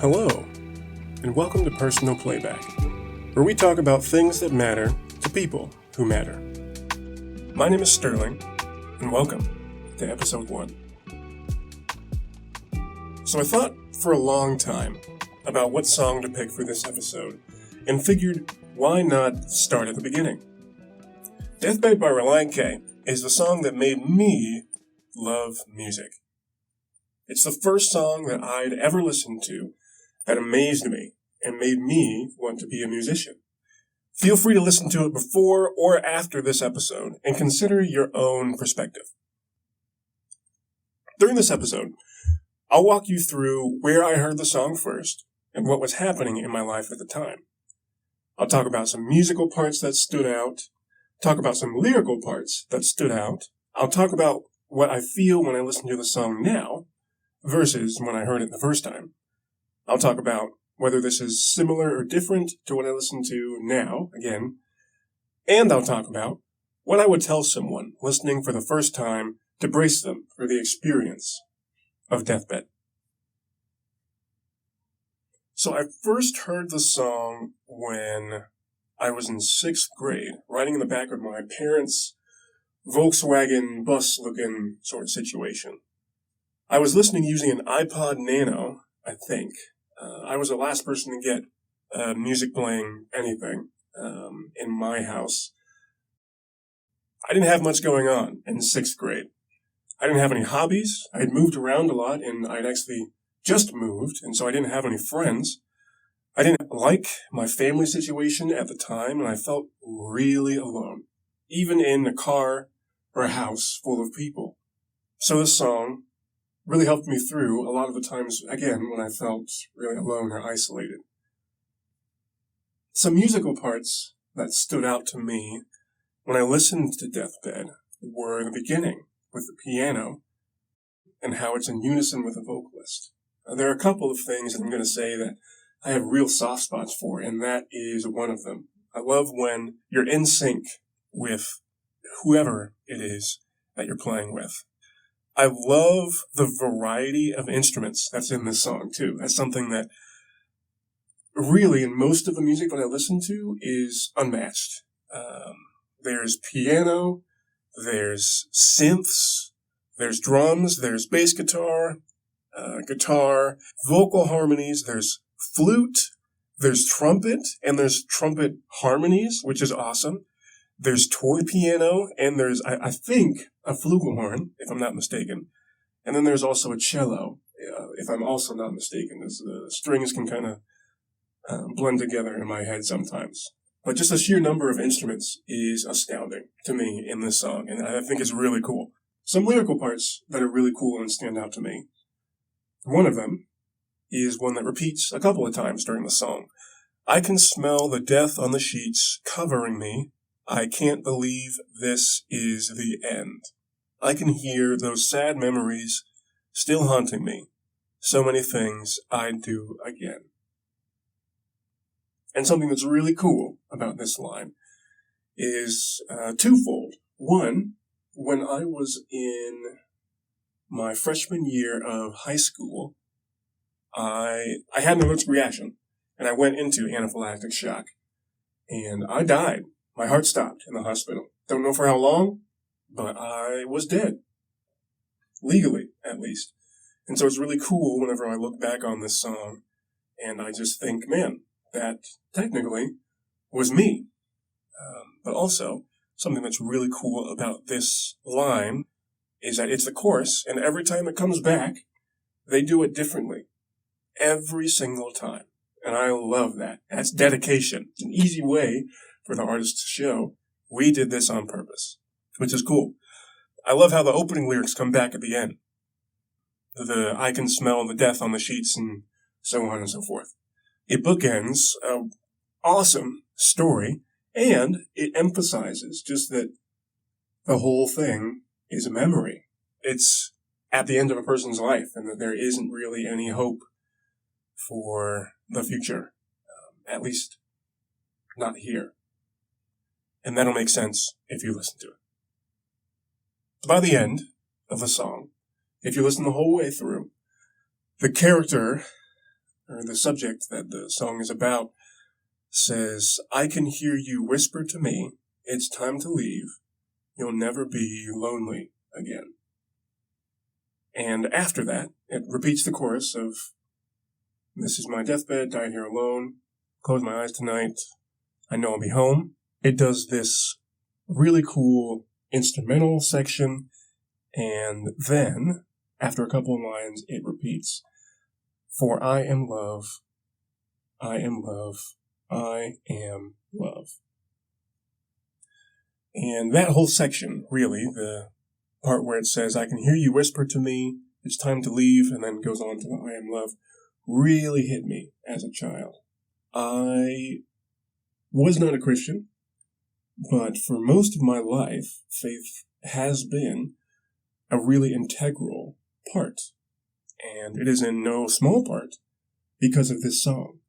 Hello, and welcome to Personal Playback, where we talk about things that matter to people who matter. My name is Sterling, and welcome to Episode 1. So I thought for a long time about what song to pick for this episode, and figured, why not start at the beginning? Deathbed by Relient K is the song that made me love music. It's the first song that I'd ever listened to that amazed me and made me want to be a musician. Feel free to listen to it before or after this episode and consider your own perspective. During this episode, I'll walk you through where I heard the song first and what was happening in my life at the time. I'll talk about some musical parts that stood out, talk about some lyrical parts that stood out. I'll talk about what I feel when I listen to the song now versus when I heard it the first time. I'll talk about whether this is similar or different to what I listen to now, again. And I'll talk about what I would tell someone listening for the first time to brace them for the experience of Deathbed. So I first heard the song when I was in 6th grade, riding in the back of my parents' Volkswagen bus-looking sort of situation. I was listening using an iPod Nano, I think. I was the last person to get music playing anything in my house. I didn't have much going on in 6th grade. I didn't have any hobbies. I had moved around a lot, and I'd actually just moved, and so I didn't have any friends. I didn't like my family situation at the time, and I felt really alone, even in a car or a house full of people. So this song really helped me through a lot of the times, again, when I felt really alone or isolated. Some musical parts that stood out to me when I listened to Deathbed were the beginning with the piano and how it's in unison with the vocalist. There are a couple of things that I'm going to say that I have real soft spots for, and that is one of them. I love when you're in sync with whoever it is that you're playing with. I love the variety of instruments that's in this song, too. That's something that really, in most of the music that I listen to, is unmatched. There's piano, there's synths, there's drums, there's bass guitar, guitar, vocal harmonies, there's flute, there's trumpet, and there's trumpet harmonies, which is awesome. There's toy piano, and there's, I think, a flugelhorn, if I'm not mistaken. And then there's also a cello, if I'm also not mistaken. The strings can kind of blend together in my head sometimes. But just the sheer number of instruments is astounding to me in this song, and I think it's really cool. Some lyrical parts that are really cool and stand out to me. One of them is one that repeats a couple of times during the song. I can smell the death on the sheets covering me. I can't believe this is the end. I can hear those sad memories still haunting me. So many things I'd do again. And something that's really cool about this line is twofold. One, when I was in my freshman year of high school, I had an allergic reaction, and I went into anaphylactic shock, and I died. My heart stopped in the hospital. Don't know for how long, but I was dead. Legally, at least. And so it's really cool whenever I look back on this song, and I just think, man, that technically was me. But also, something that's really cool about this line is that it's the chorus, and every time it comes back, they do it differently. Every single time. And I love that. That's dedication. It's an easy way for the artist to show we did this on purpose, which is cool. I love how the opening lyrics come back at the end. The I can smell the death on the sheets and so on and so forth. It bookends an awesome story, and it emphasizes just that the whole thing is a memory. It's at the end of a person's life, and that there isn't really any hope for the future, at least not here. And that'll make sense if you listen to it. By the end of the song, if you listen the whole way through, the character or the subject that the song is about, says, "I can hear you whisper to me, it's time to leave. You'll never be lonely again." And after that, it repeats the chorus of, "This is my deathbed, die here alone, close my eyes tonight, I know I'll be home." It does this really cool instrumental section, and then, after a couple of lines, it repeats, "For I am love, I am love, I am love." And that whole section, really, the part where it says, "I can hear you whisper to me, it's time to leave," and then goes on to the "I am love," really hit me as a child. I was not a Christian, but for most of my life, faith has been a really integral part. And it is in no small part because of this song.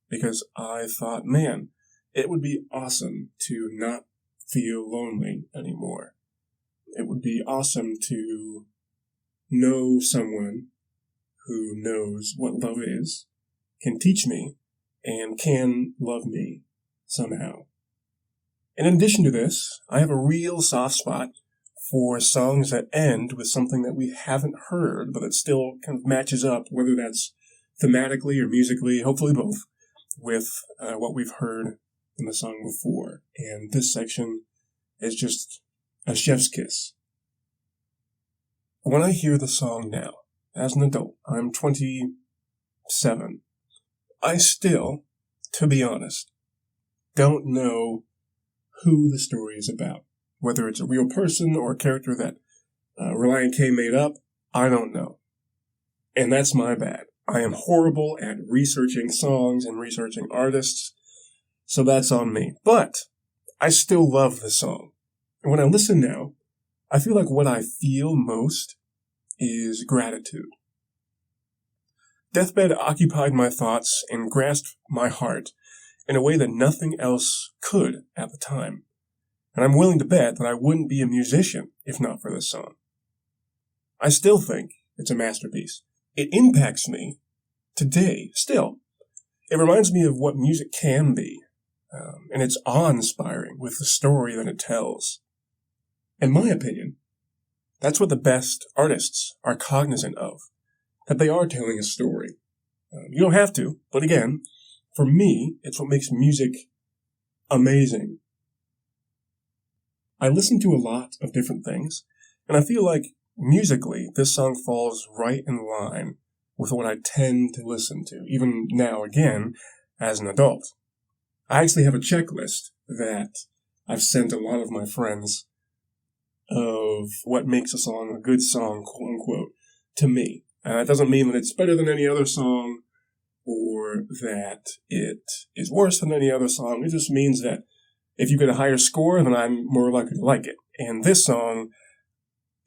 Because I thought, man, it would be awesome to not feel lonely anymore. It would be awesome to know someone who knows what love is, can teach me, and can love me somehow. And in addition to this, I have a real soft spot for songs that end with something that we haven't heard, but it still kind of matches up, whether that's thematically or musically, hopefully both, with what we've heard in the song before. And this section is just a chef's kiss. When I hear the song now, as an adult, I'm 27, I still, to be honest, don't know who the story is about. Whether it's a real person or a character that Relient K made up, I don't know. And that's my bad. I am horrible at researching songs and researching artists, so that's on me. But I still love the song. And when I listen now, I feel like what I feel most is gratitude. Deathbed occupied my thoughts and grasped my heart in a way that nothing else could at the time. And I'm willing to bet that I wouldn't be a musician if not for this song. I still think it's a masterpiece. It impacts me today, still. It reminds me of what music can be, and it's awe-inspiring with the story that it tells. In my opinion, that's what the best artists are cognizant of, that they are telling a story. You don't have to, but again, for me, it's what makes music amazing. I listen to a lot of different things, and I feel like musically, this song falls right in line with what I tend to listen to, even now again, as an adult. I actually have a checklist that I've sent a lot of my friends of what makes a song a good song, quote unquote, to me. And that doesn't mean that it's better than any other song or that it is worse than any other song. It just means that if you get a higher score, then I'm more likely to like it. And this song,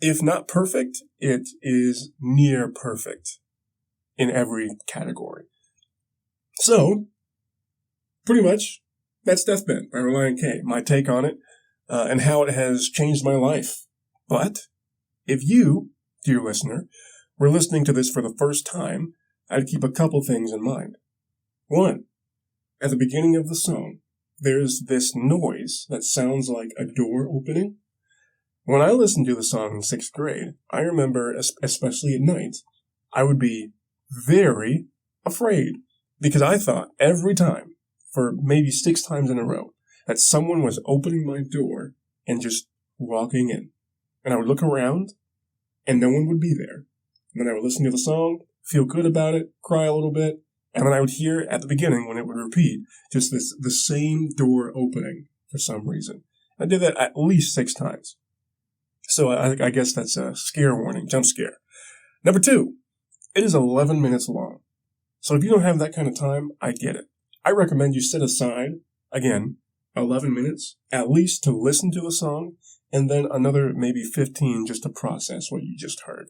if not perfect, it is near perfect in every category. So, pretty much, that's Deathbed by Relient K, my take on it, and how it has changed my life. But, if you, dear listener, were listening to this for the first time, I'd keep a couple things in mind. One, at the beginning of the song, there's this noise that sounds like a door opening. When I listened to the song in 6th grade, I remember, especially at night, I would be very afraid because I thought every time, for maybe 6 times in a row, that someone was opening my door and just walking in. And I would look around and no one would be there. And then I would listen to the song, feel good about it, cry a little bit, and then I would hear at the beginning when it would repeat, just the same door opening for some reason. I did that at least 6 times. So I guess that's a scare warning, jump scare. Number 2, it is 11 minutes long. So if you don't have that kind of time, I get it. I recommend you set aside, again, 11 minutes, at least to listen to the song, and then another maybe 15 just to process what you just heard.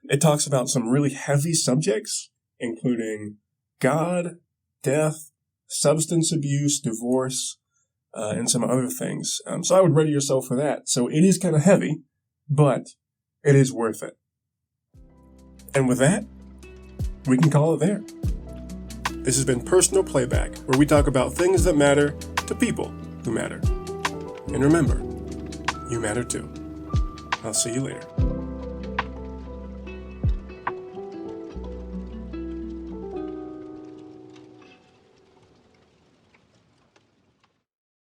It talks about some really heavy subjects, including God, death, substance abuse, divorce, and some other things. So I would ready yourself for that. So it is kind of heavy, but it is worth it. And with that, we can call it there. This has been Personal Playback, where we talk about things that matter to people who matter. And remember, you matter too. I'll see you later.